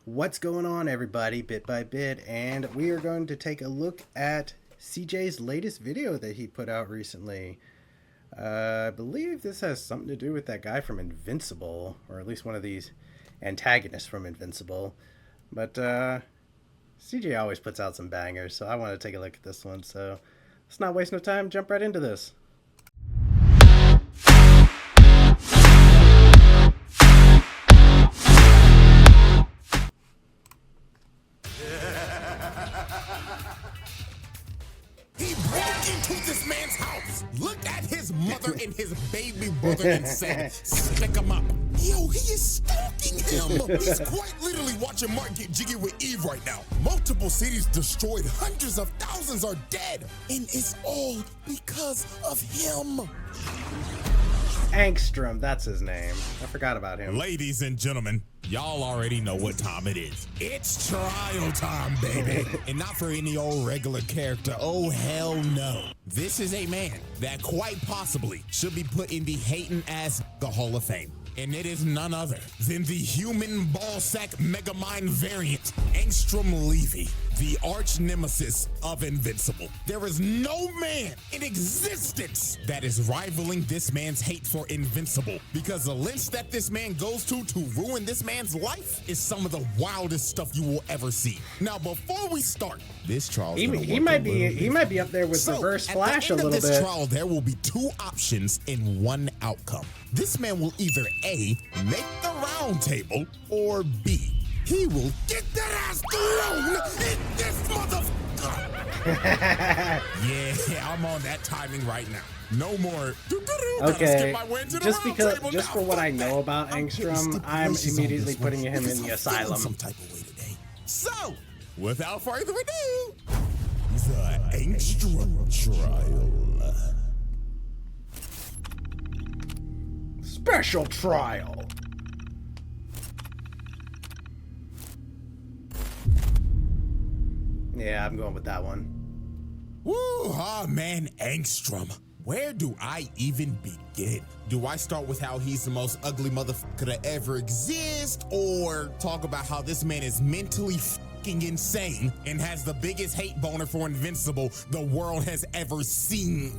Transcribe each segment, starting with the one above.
What's going on, everybody? Bit by bit, and we are going to take a look at CJ's latest video that he put out recently. I believe this has something to do with that guy from Invincible, or at least one of these antagonists from Invincible. But CJ always puts out some bangers, so I want to take a look at this one. So let's not waste no time, jump right into this. He broke into this man's house, looked at his mother and his baby brother and said, stick him up. Yo, he is stalking him. He's quite literally watching Mark get jiggy with Eve right now. Multiple cities destroyed, hundreds of thousands are dead. And it's all because of him. Angsterum, that's his name. I forgot about him. Ladies and gentlemen, y'all already know what time it is. It's trial time, baby. And not for any old regular character. Oh, hell no. This is a man that quite possibly should be put in the hating ass Hall of Fame. And it is none other than the human ballsack megamind variant, Angsterum Levy, the arch nemesis of Invincible. There is no man in existence that is rivaling this man's hate for Invincible, because the lengths that this man goes to ruin this man's life is some of the wildest stuff you will ever see. Now, before we start, this trial he might be up there with Reverse Flash a little bit. At the end of this trial, there will be two options in one outcome. This man will either A, make the round table, or B, he will get that ass thrown in this motherfucker. Yeah, I'm on that timing right now. No more. Okay, just for what I know about Angsterum, I'm immediately putting him in the asylum. Some type of way today. So, without further ado, the Angsterum trial. Special trial. Yeah, I'm going with that one. Woo, ah, man, Angsterum. Where do I even begin? Do I start with how he's the most ugly motherfucker to ever exist, or talk about how this man is mentally fucking insane and has the biggest hate boner for Invincible the world has ever seen?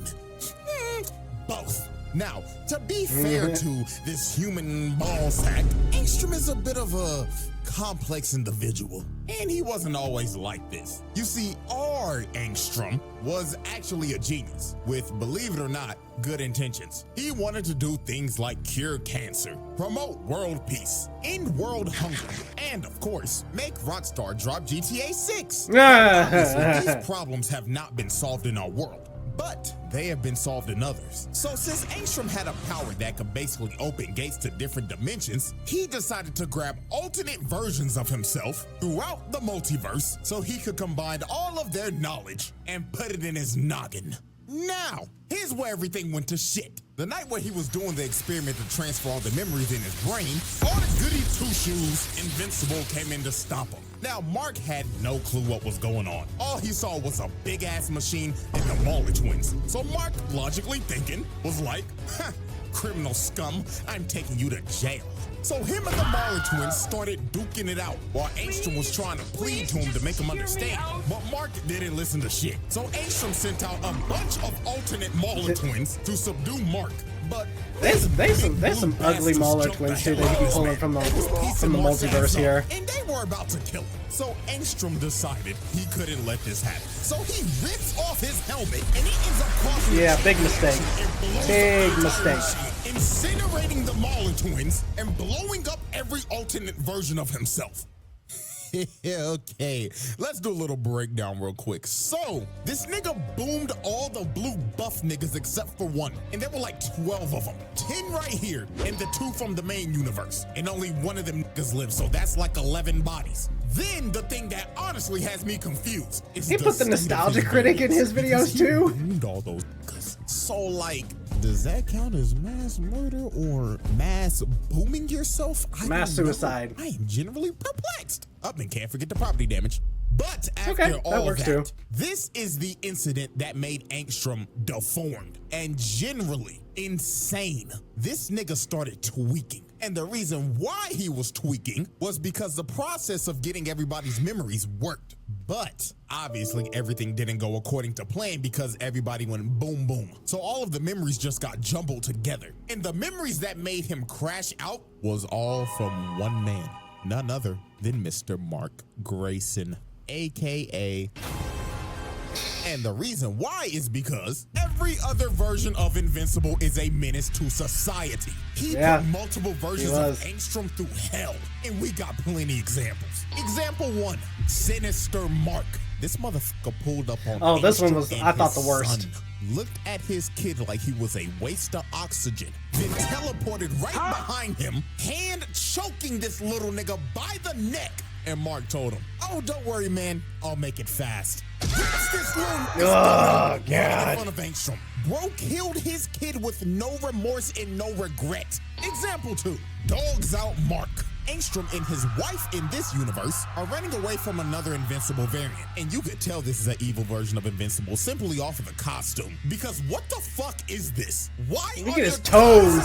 Both. Now, to be fair to this human ballsack, Angsterum is a bit of a complex individual, and he wasn't always like this. You see, our Angsterum was actually a genius with, believe it or not, good intentions. He wanted to do things like cure cancer, promote world peace, end world hunger, and of course, make Rockstar drop GTA 6. Obviously, these problems have not been solved in our world, but they have been solved in others. So since Angsterum had a power that could basically open gates to different dimensions, he decided to grab alternate versions of himself throughout the multiverse so he could combine all of their knowledge and put it in his noggin. Now, here's where everything went to shit. The night where he was doing the experiment to transfer all the memories in his brain, all the goody two-shoes Invincible came in to stop him. Now, Mark had no clue what was going on. All he saw was a big-ass machine and the Mauler twins. So Mark, logically thinking, was like, criminal scum, I'm taking you to jail. So him and the Mauler twins started duking it out while Angsterum was trying to plead to him to make him understand. But Mark didn't listen to shit. So Angsterum sent out a bunch of alternate Mauler twins to subdue Mark. But there's some ugly Mauler twins too that you can pull in from the multiverse here. And they were about to kill him. So Angsterum decided he couldn't let this happen. So he rips off his helmet and he ends up crossing. Yeah, big mistake. Big mistake. Incinerating the Mauler twins and blowing up every alternate version of himself. Okay, let's do a little breakdown real quick. So, this nigga boomed all the blue buff niggas except for one, and there were like 12 of them. 10 right here, and the 2 from the main universe, and only one of them niggas live, so that's like 11 bodies. Then, the thing that honestly has me confused is he put the nostalgia critic in his videos too? Boomed all those niggas. So, like, does that count as mass murder or mass booming yourself? Mass suicide. I am generally perplexed. Up and can't forget the property damage. But after all that, this is the incident that made Angsterum deformed and generally insane. This nigga started tweaking. And the reason why he was tweaking was because the process of getting everybody's memories worked. But obviously everything didn't go according to plan because everybody went boom, boom. So all of the memories just got jumbled together. And the memories that made him crash out was all from one man, none other than Mr. Mark Grayson, AKA. And the reason why is because every other version of Invincible is a menace to society. He put multiple versions of Angstrum through hell, and we got plenty examples. Example 1, Sinister Mark. This motherfucker pulled up on Angstrum, this one was, I thought, the worst. Looked at his kid like he was a waste of oxygen, then teleported right behind him, hand choking this little nigga by the neck. And Mark told him, "Oh, don't worry, man. I'll make it fast." That's this little God. in front of Angstrum. Bro killed his kid with no remorse and no regret. Example 2, Dogs Out Mark. Angstrum and his wife in this universe are running away from another Invincible variant. And you could tell this is an evil version of Invincible simply off of the costume. Because what the fuck is this? Why look at his toes.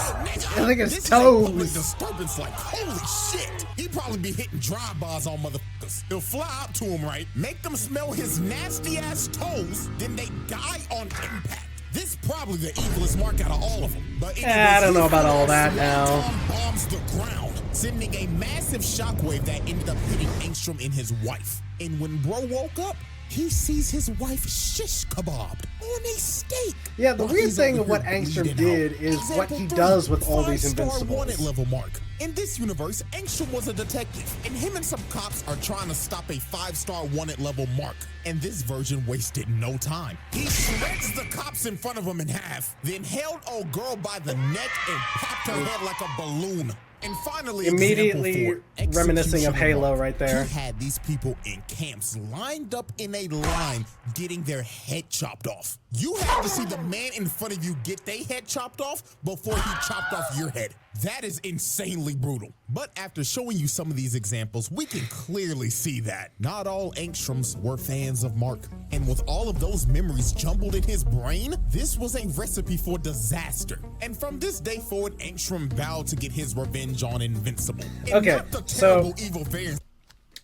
Look at his toes. Public disturbance, like, holy shit. He probably be hitting drive-bys on motherfuckers. He'll fly up to him, right? Make them smell his nasty ass toes, then they die on impact. This probably the evilest Mark out of all of them. But I don't know about all that now. Bombs the ground, sending a massive shockwave that ended up hitting Angstrum and his wife. And when bro woke up, he sees his wife shish kebabbed on a steak. Yeah, the weird thing of what Angstrum did is what he does with all these Invincibles. Wanted level Mark. In this universe, Angstrum was a detective, and him and some cops are trying to stop a 5-star wanted level Mark. And this version wasted no time. He shreds the cops in front of him in half, then held old girl by the neck and popped her head like a balloon. And finally, immediately reminiscing of Halo right there. He had these people in camps lined up in a line getting their head chopped off. You had to see the man in front of you get their head chopped off before he chopped off your head. That is insanely brutal. But after showing you some of these examples, we can clearly see that not all Angstroms were fans of Mark. And with all of those memories jumbled in his brain, this was a recipe for disaster. And from this day forward, Angstrum vowed to get his revenge on Invincible. And not the terrible evil variant.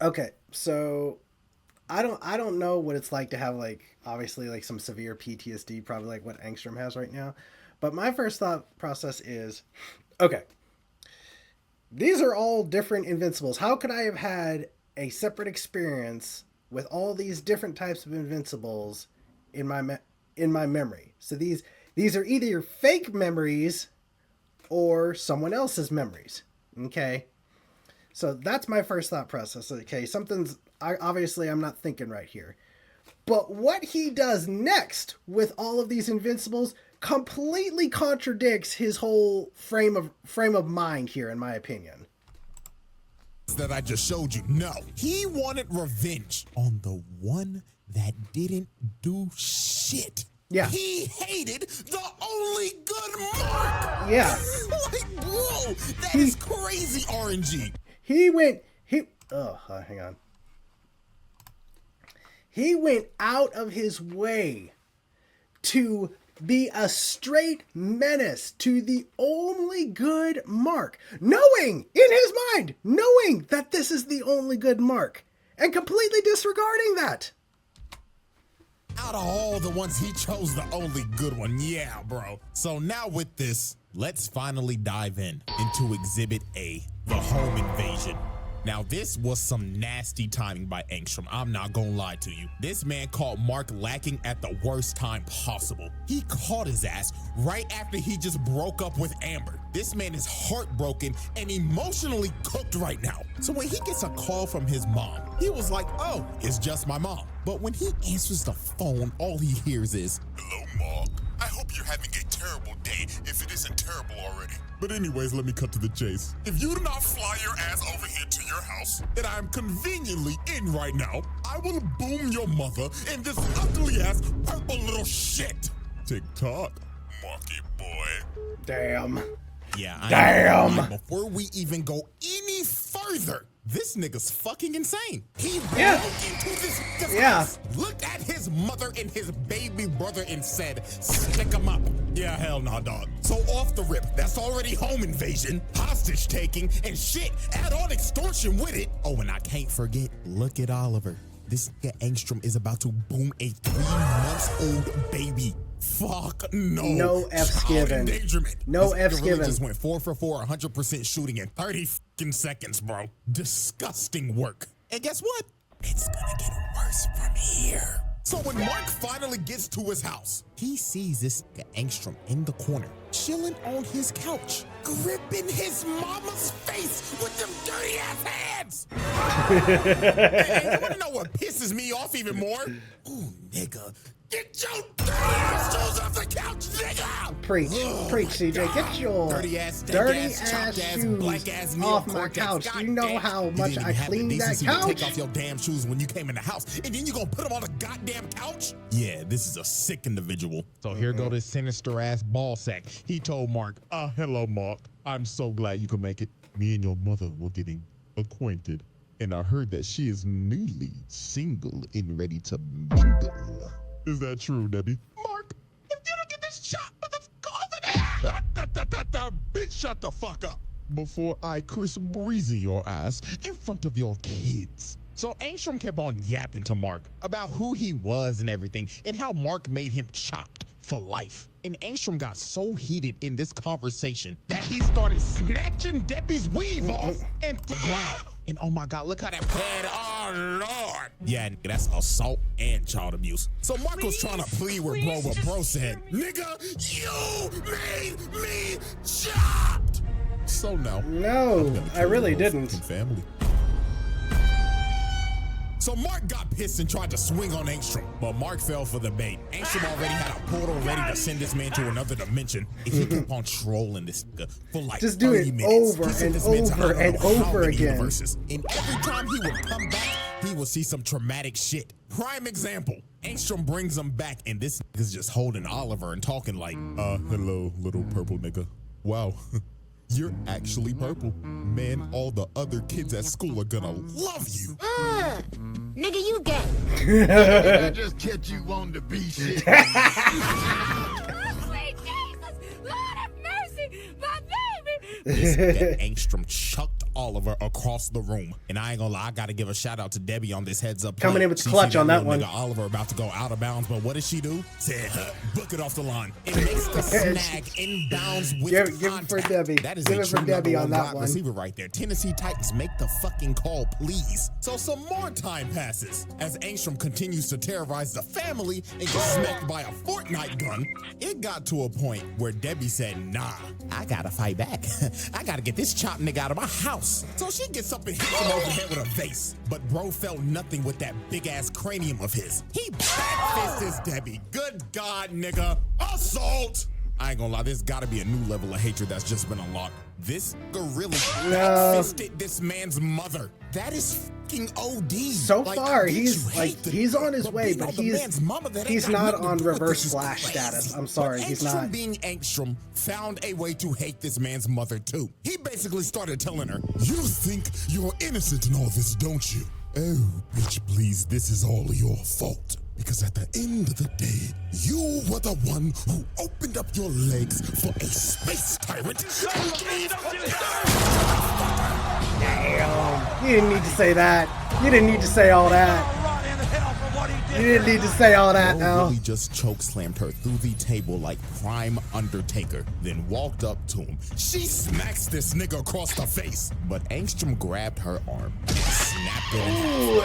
Okay, so I don't know what it's like to have, like, obviously, like, some severe PTSD, probably like what Angstrum has right now. But my first thought process is, okay, these are all different Invincibles. How could I have had a separate experience with all these different types of Invincibles in my memory? So these are either your fake memories or someone else's memories. Okay, so that's my first thought process. Okay, obviously I'm not thinking right here. But what he does next with all of these Invincibles completely contradicts his whole frame of mind here, in my opinion. That I just showed you. No, he wanted revenge on the one that didn't do shit. Yeah. He hated the only good Mark. Yeah. Like, bro, that is crazy RNG. Hang on. He went out of his way to be a straight menace to the only good Mark, knowing in his mind that this is the only good Mark, and completely disregarding that. Out of all the ones, he chose the only good one. Yeah, bro. So now with this, let's finally dive into Exhibit A, the home invasion. Now, this was some nasty timing by Angstrum. I'm not gonna lie to you. This man caught Mark lacking at the worst time possible. He caught his ass right after he just broke up with Amber. This man is heartbroken and emotionally cooked right now. So when he gets a call from his mom, he was like, oh, it's just my mom. But when he answers the phone, all he hears is, hello, Mark. I hope you're having a terrible day, if it isn't terrible already. But anyways, let me cut to the chase. If you do not fly your ass over here to your house that I'm conveniently in right now, I will boom your mother in this ugly ass purple little shit. TikTok, Marky boy. Damn. Yeah, Damn. Before we even go any further, this nigga's fucking insane. He broke into this house, looked at his mother and his baby brother and said, stick him up. Yeah, hell nah, dog. So off the rip, that's already home invasion, hostage taking, and shit, add on extortion with it. Oh, and I can't forget, look at Oliver. This nigga Angstrum is about to boom a 3-month-old baby. Fuck no. No F's given. Endangerment. No This F's nigga really given. just went 4 for 4, 100% shooting in 30 fucking seconds, bro. Disgusting work. And guess what? It's gonna get worse from here. So when Mark finally gets to his house, he sees this nigga Angstrum in the corner, chilling on his couch, gripping his mama's face with them dirty ass hands. Man, you wanna know what pisses me off even more? Ooh, nigga, get your dirty ass shoes off the couch, nigga! Preach, CJ. Get your dirty ass shoes black ass off my couch. Do you know how much I cleaned that couch? Take off your damn shoes when you came in the house, and then you gonna put them on the goddamn couch? Yeah, this is a sick individual. So here go this sinister ass ball sack. He told Mark, hello, Mark. I'm so glad you could make it. Me and your mother were getting acquainted, and I heard that she is newly single and ready to mingle. Is that true, Debbie? Mark, if you don't get this shot, bitch, shut the fuck up before I Chris Breezy your ass in front of your kids. So Angstrum kept on yapping to Mark about who he was and everything, and how Mark made him chopped for life. And Angstrum got so heated in this conversation that he started snatching Debbie's weave off and to the ground. And oh my God, look how that bled. Oh Lord. Yeah, nigga, that's assault and child abuse. So Mark was trying to plead with bro, but bro said, nigga, you made me chopped. So No, I really didn't. Family. So Mark got pissed and tried to swing on Angstrum, but Mark fell for the bait. Angstrum already had a portal ready to send this man to another dimension, and he kept on trolling this nigga for like Just do 30 it minutes. over He sent and this man to over I don't and know how over many again. universes. And every time he would come back, he would see some traumatic shit. Prime example, Angstrum brings him back, and this nigga's just holding Oliver and talking like, hello, little purple nigga. Wow. You're actually purple. Man, all the other kids at school are gonna love you. Nigga, you gay. I just kept you wanting to be shit. Sweet Jesus, Lord have mercy, my baby. This nigga Angstrum chucked Oliver across the room. And I ain't gonna lie, I gotta give a shout out to Debbie on this heads up play. Coming in with She clutch see on that little one. Nigga Oliver about to go out of bounds, but what does she do? Said, book it off the line. It makes the snag inbounds with Give it for contact. Debbie. That is Give a it for true Debbie number on one that wide one. receiver right there. Tennessee Titans, make the fucking call, please. So some more time passes as Angstrum continues to terrorize the family and gets smacked by a Fortnite gun. It got to a point where Debbie said, nah, I gotta fight back. I gotta get this chopped nigga out of my house. So she gets up and hits him over the head with a vase. But bro felt nothing with that big ass cranium of his. He back-fisted Debbie. Good God, nigga. Assault! I ain't gonna lie, there's gotta be a new level of hatred that's just been unlocked. This gorilla back-fisted this man's mother. That is fucking OD. So Like, far, I get he's you like hate the- he's on his way, beating but on the man's mama, that ain't he's got not nothing to on do with reverse this. Is flash crazy. status. I'm sorry, But he's Angstrom, not. being Angstrom, found a way to hate this man's mother too. He basically started telling her, "You think you're innocent in all this, don't you? Oh, bitch, please, this is all your fault." Because at the end of the day, you were the one who opened up your legs for a space tyrant. Damn. You didn't need to say that. You didn't need to say all that. You didn't need to say all that now. Really just choke slammed her through the table like prime Undertaker, then walked up to him. She smacks this nigga across the face, but Angstrom grabbed her arm and snapped it in half. Ooh,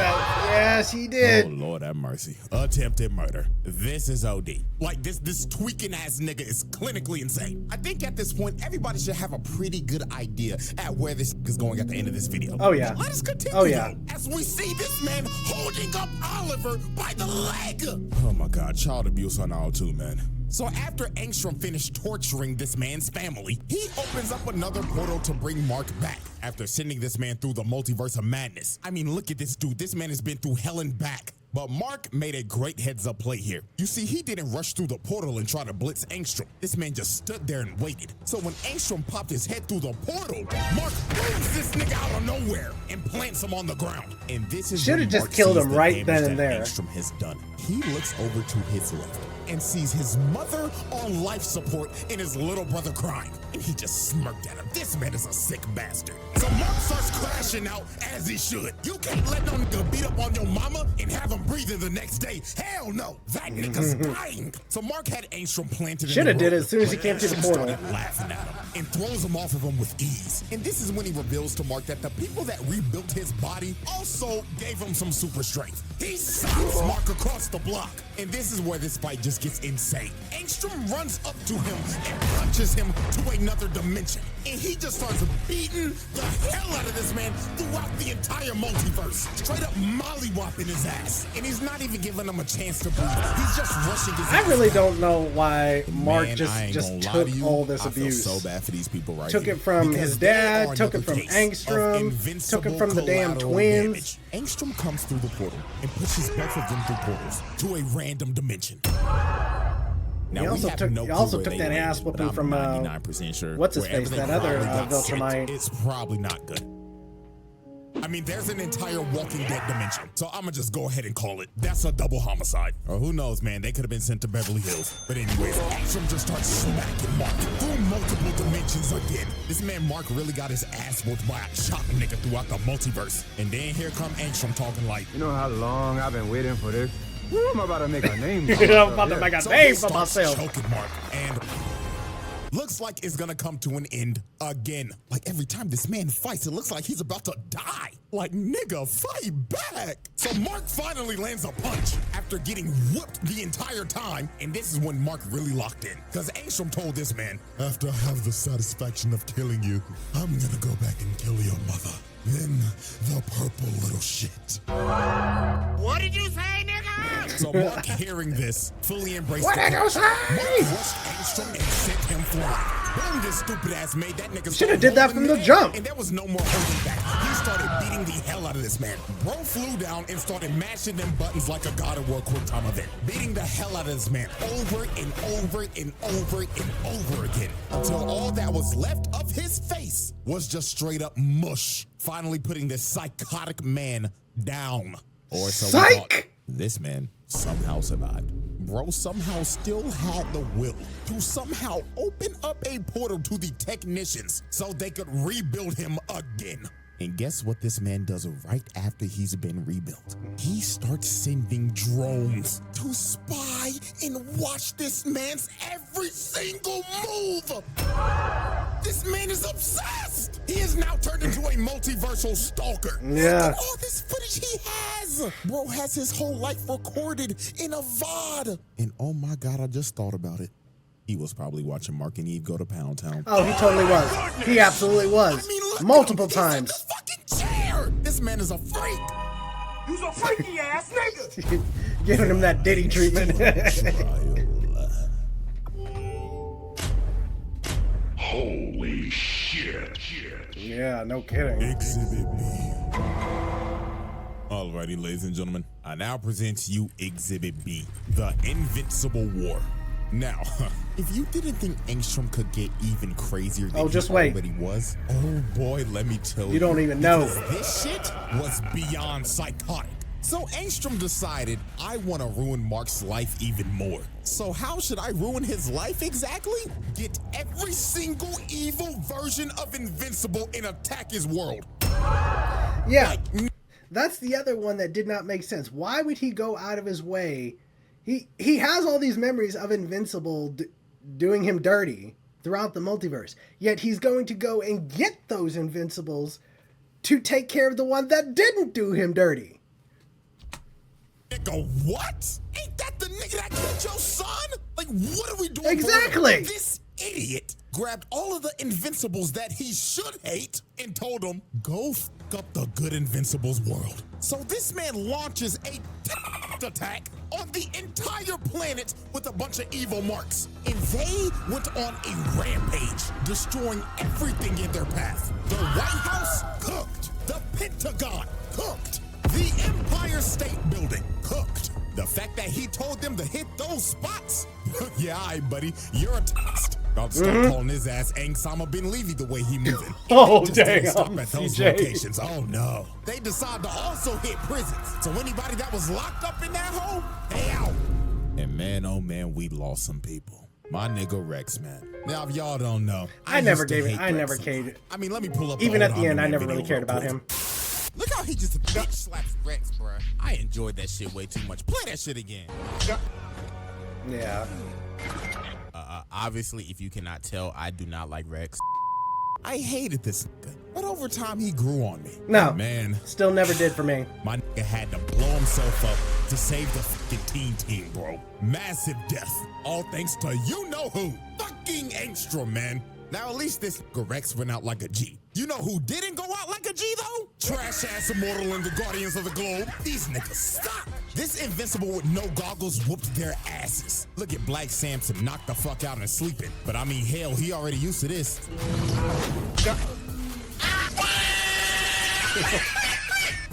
yes, he Oh did. Lord have mercy. Attempted murder. This is OD. Like this tweaking ass nigga is clinically insane. I think at this point everybody should have a pretty good idea at where this is going at the end of this video. Oh, yeah. But let us continue. Oh, yeah. though, as we see this man holding up Oliver by the leg. Oh my God, child abuse on all too, man. So after Angstrom finished torturing this man's family, he opens up another portal to bring Mark back after sending this man through the multiverse of madness. I mean, look at this dude. This man has been through hell and back. But Mark made a great heads-up play here. You see, he didn't rush through the portal and try to blitz Angstrom. This man just stood there and waited. So when Angstrom popped his head through the portal, Mark moves this nigga out of nowhere and plants him on the ground. And this is Should've when just Mark killed sees him the right damage then and that there. Angstrom has done. He looks over to his left and sees his mother on life support and his little brother crying. And he just smirked at him. This man is a sick bastard. So Mark starts crashing out as he should. You can't let no nigga beat up on your mama and have him breathing the next day. Hell no. That nigga's dying. So Mark had Angstrum planted Shoulda in the did it road, as soon as he but came through the Angstrum portal. started laughing at him and throws him off of him with ease. And this is when he reveals to Mark that the people that rebuilt his body also gave him some super strength. He stops Mark across the block. And this is where this fight just gets insane. Angstrum runs up to him and punches him to another dimension. And he just starts beating the hell out of this man throughout the entire multiverse. Straight up mollywhopping his ass. And he's not even giving him a chance to breathe. He's just rushing his I ass really down. don't know why Mark Man, I just ain't gonna lie took to you, all this I feel abuse. so bad for these people right Took here. it from Because his they dad, are took it another from case of Angstrum, invincible took it from the damn collateral twins. damage. Angstrum comes through the portal and pushes both of them through portals to a random dimension. Now, He also we have took- no he clue also where took they that landed, ass but whooping I'm from, 99% sure what's his wherever face, they that other, probably got sent, Viltrumite. it's probably not good. I mean, there's an entire Walking Dead dimension, so I'ma just go ahead and call it. That's a double homicide. Or who knows, man, they could have been sent to Beverly Hills. But anyways, Angstrum just starts smacking Mark through multiple dimensions again. This man Mark really got his ass whooped by a chop nigga throughout the multiverse. And then here come Angstrum talking like, You know how long I've been waiting for this? Woo, I'm about to make a name. I'm about to make a so name he for starts myself. choking Mark, and looks like it's gonna come to an end again. Like every time this man fights, it looks like he's about to die. Like, nigga, fight back. So Mark finally lands a punch after getting whooped the entire time. And this is when Mark really locked in. Because Angstrum told this man, after I have the satisfaction of killing you, I'm gonna go back and kill your mother. Then the purple little shit. What did you say, nigga? So Mark, hearing this, fully embraced What the did you punch. say? Mark rushed Angstrum and sent him flying. Boom, this stupid ass made that nigga. Shoulda did that from the jump. And there was no more holding back. He started beating the hell out of this man. Bro flew down and started mashing them buttons like a God of War quick time event. Beating the hell out of this man over and over and over and over again. Until all that was left of his face was just straight up mush. Finally putting this psychotic man down. Or so we thought. Psych! This man somehow survived. Bro somehow still had the will to somehow open up a portal to the technicians so they could rebuild him again. And guess what this man does right after he's been rebuilt? He starts sending drones to spy and watch this man's every single move. This man is obsessed. He is now turned into a multiversal stalker. Yeah. Look at all this footage he has. Bro has his whole life recorded in a VOD. And oh my God, I just thought about it. He was probably watching Mark and Eve go to Pound Town. Oh, he totally was. He absolutely was. I mean, look Multiple at him. He's in times. the fucking chair. This man is a freak. You's a freaky ass nigga. Giving him that Diddy treatment. Holy shit. Yeah, no kidding. Exhibit B. Alrighty, ladies and gentlemen, I now present to you Exhibit B, the Invincible War. Now, if you didn't think Angstrum could get even crazier than just he wait. already was, oh boy, let me tell you. You don't even know. Because this shit was beyond psychotic. So Angstrum decided, I want to ruin Mark's life even more. So how should I ruin his life exactly? Get every single evil version of Invincible and attack his world. Yeah, that's the other one that did not make sense. Why would he go out of his way? He has all these memories of Invincible doing him dirty throughout the multiverse. Yet he's going to go and get those Invincibles to take care of the one that didn't do him dirty. Nigga, what? Ain't that the nigga that killed your son? Like, what are we doing? Exactly. This idiot grabbed all of the Invincibles that he should hate and told them, go f up the good Invincibles world. So this man launches a attack on the entire planet with a bunch of evil marks. And they went on a rampage, destroying everything in their path. The White House, cooked. The Pentagon, cooked. The Empire State Building, cooked. The fact that he told them to hit those spots? Yeah, all right, buddy, you're a test. About to start calling his ass Angstrum bin Levy the way he moving. Oh, They just didn't damn, stop at those CJ. locations. Oh, no. They decide to also hit prisons. So anybody that was locked up in that hole, they out. And man, oh man, we lost some people. My nigga Rex, man. Now, if y'all don't know, I never used to gave it. hate I Rex never a lot. cared. I mean, let me pull up. Even the at the end, I Aquaman never really video cared real about quick. him. Look how he just bitch slaps Rex, bruh. I enjoyed that shit way too much. Play that shit again. Yeah. Obviously, if you cannot tell, I do not like Rex. I hated this nigga, but over time he grew on me. No. Man, Still never did for me. my nigga had to blow himself up to save the fucking team, bro. Massive death. All thanks to you know who. Fucking Angsterum, man. Now at least this nigga Rex went out like a G. You know who didn't go out like a G though? Trash ass Immortal and the Guardians of the Globe. These niggas stop. This Invincible with no goggles whooped their asses. Look at Black Samson knocked the fuck out and sleeping. But I mean, hell, he already used to this.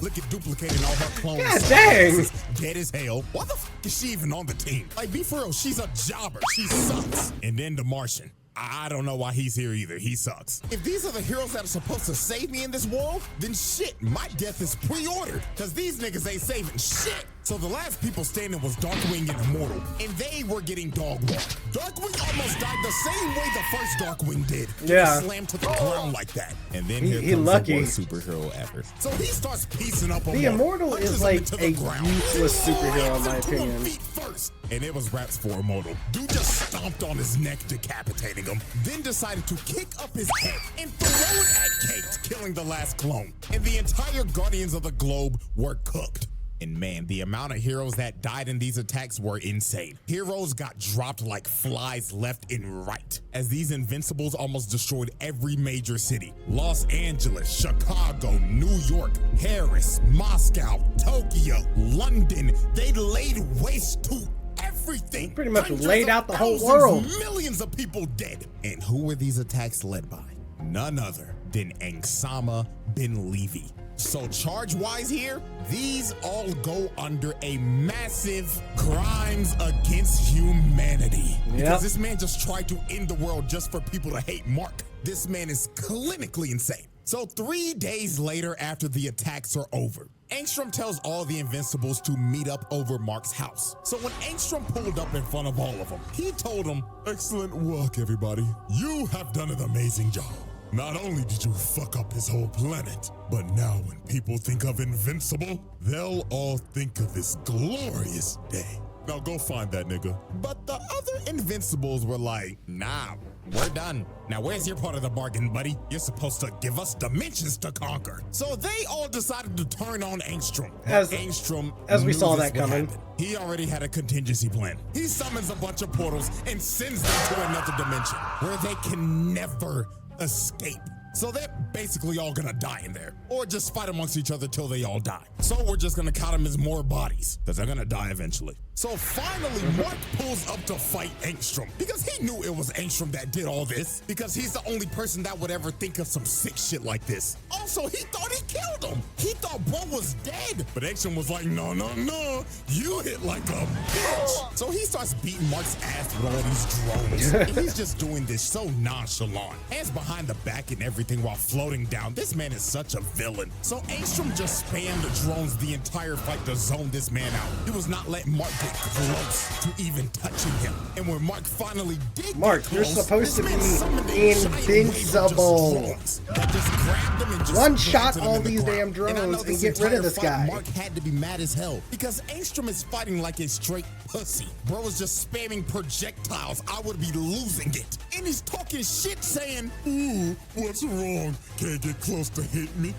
Look at duplicating all her clones. God dang. Dead as hell. Why the fuck is she even on the team? Like, be for real, she's a jobber. She sucks. And then the Martian. I don't know why he's here either. He sucks. If these are the heroes that are supposed to save me in this world, then shit, my death is pre-ordered. Cause these niggas ain't saving shit. So the last people standing was Darkwing and Immortal, and they were getting dog walked. Darkwing almost died the same way the first Darkwing did. Yeah. Slammed to the ground like that. And then He here comes lucky. the worst superhero ever. So he starts piecing up on The Immortal is like a useless Then superhero in my lands him to him opinion. feet first. And it was raps for Immortal. Dude just stomped on his neck, decapitating him. Then decided to kick up his head and throw it at Kate, killing the last clone. And the entire Guardians of the Globe were cooked. And man, the amount of heroes that died in these attacks were insane. Heroes got dropped like flies left and right, as these Invincibles almost destroyed every major city. Los Angeles, Chicago, New York, Paris, Moscow, Tokyo, London. They laid waste to everything. Pretty much Hundreds laid of out the whole thousands, world. Millions of people dead. And who were these attacks led by? None other than Angsterum Ben Levy. So charge-wise here, these all go under a massive crimes against humanity. Because this man just tried to end the world just for people to hate Mark. This man is clinically insane. So 3 days later after the attacks are over, Angsterum tells all the Invincibles to meet up over Mark's house. So when Angsterum pulled up in front of all of them, he told them, "Excellent work, everybody. You have done an amazing job. Not only did you fuck up his whole planet, but now when people think of Invincible, they'll all think of this glorious day. Now go find that nigga." But the other Invincibles were like, "Nah, we're done. Now where's your part of the bargain, buddy? You're supposed to give us dimensions to conquer." So they all decided to turn on Angsterum. But Angsterum as we knew saw this that would coming. happen. He already had a contingency plan. He summons a bunch of portals and sends them to another dimension where they can never escape. So they're basically all gonna die in there, or just fight amongst each other till they all die. So we're just gonna count them as more bodies, because they're gonna die eventually. So finally, Mark pulls up to fight Angsterum, because he knew it was Angsterum that did all this, because he's the only person that would ever think of some sick shit like this. Also, he thought he killed him. He thought bro was dead, but Angsterum was like, "No, no, no, you hit like a bitch." So he starts beating Mark's ass with all these drones. And he's just doing this so nonchalant. Hands behind the back and everything while floating down. This man is such a villain. So Angsterum just spammed the drones the entire fight to zone this man out. He was not letting Mark get close to even touching him. And when Mark finally did Mark, get you're close, supposed to this man be summoned a giant wave of just invincible. drones that just grabbed him and just One-shot planted him all in the these ground. damn And I drones know and this get rid of entire this fight, guy. Mark had to be mad as hell because Angsterum is fighting like a straight pussy. Bro was just spamming projectiles. I would be losing it. And he's talking shit saying, "Ooh, what's wrong? Can't get close to hit me."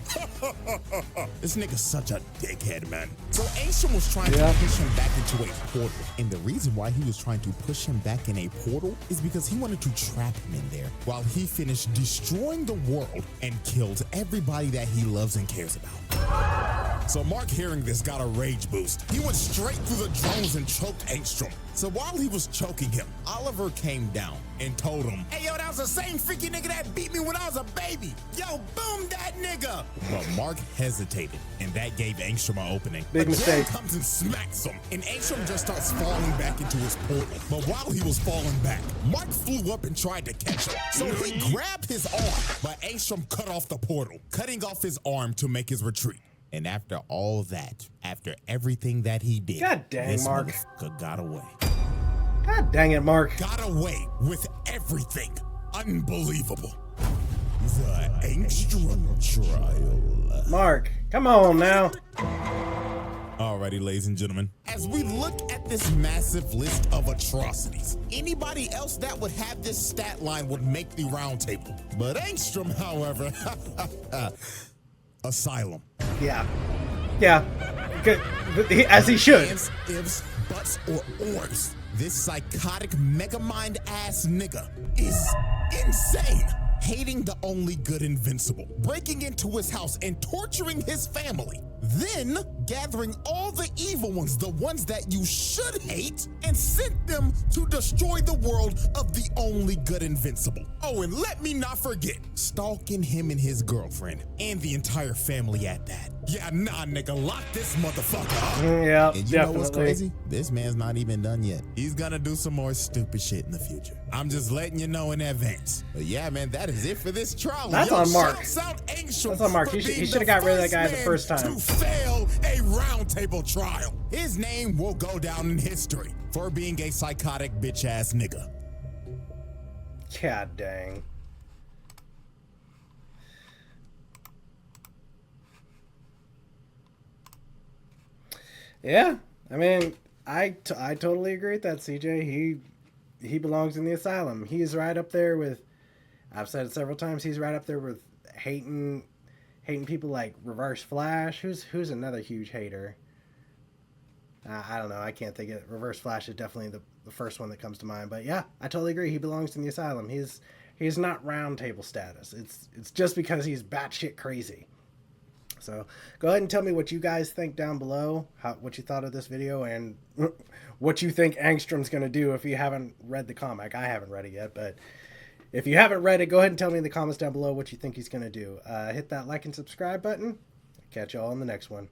This nigga's such a dickhead, man. So Angsterum was trying to push him back into a portal. And the reason why he was trying to push him back in a portal is because he wanted to trap him in there while he finished destroying the world and killed everybody that he loves and cares about. So Mark, hearing this, got a rage boost. He went straight through the drones and choked Angsterum. So while he was choking him, Oliver came down and told him, "Hey, yo, that was the same freaky nigga that beat me when I was a baby. Yo, boom that nigga." But Mark hesitated, and that gave Angsterum an opening. Big mistake. Comes and smacks him, and Angsterum just starts falling back into his portal. But while he was falling back, Mark flew up and tried to catch him. So he grabbed his arm, but Angsterum cut off the portal, cutting off his arm to make his retreat. And after all that, after everything that he did, God dang, this Mark. motherfucker got away. God dang it, Mark. got away with everything. Unbelievable. The Angsterum trial. Mark, come on now. Alrighty, ladies and gentlemen, as we look at this massive list of atrocities, anybody else that would have this stat line would make the round table. But Angstrom, however, asylum. Yeah. Yeah. Good. As he should. Ands, ifs, buts, or ors. This psychotic mega mind ass nigga is insane. Hating the only good invincible, breaking into his house and torturing his family, then gathering all the evil ones, the ones that you should hate, and sent them to destroy the world of the only good invincible. Oh, and let me not forget, stalking him and his girlfriend, and the entire family at that. Yeah, nah, nigga, lock this motherfucker up. Yeah, And you definitely. know what's crazy? This man's not even done yet. He's gonna do some more stupid shit in the future. I'm just letting you know in advance. But yeah, man, that is it for this trial. That's on Mark. shouts out Angstrom That's on Mark. for He being should have the got rid of that guy the first man time. to fail a roundtable trial. His name will go down in history for being a psychotic bitch ass nigga. God dang. Yeah, I mean, I totally agree with that, CJ. He belongs in the asylum. He's right up there with, I've said it several times, he's right up there with hating people like Reverse Flash. Who's another huge hater? I don't know. I can't think of it. Reverse Flash is definitely the first one that comes to mind. But yeah, I totally agree. He belongs in the asylum. He's not round table status. It's just because he's batshit crazy. So go ahead and tell me what you guys think down below, what you thought of this video, and what you think Angstrom's going to do if you haven't read the comic. I haven't read it yet, but if you haven't read it, go ahead and tell me in the comments down below what you think he's going to do. Hit that like and subscribe button. Catch y'all on the next one.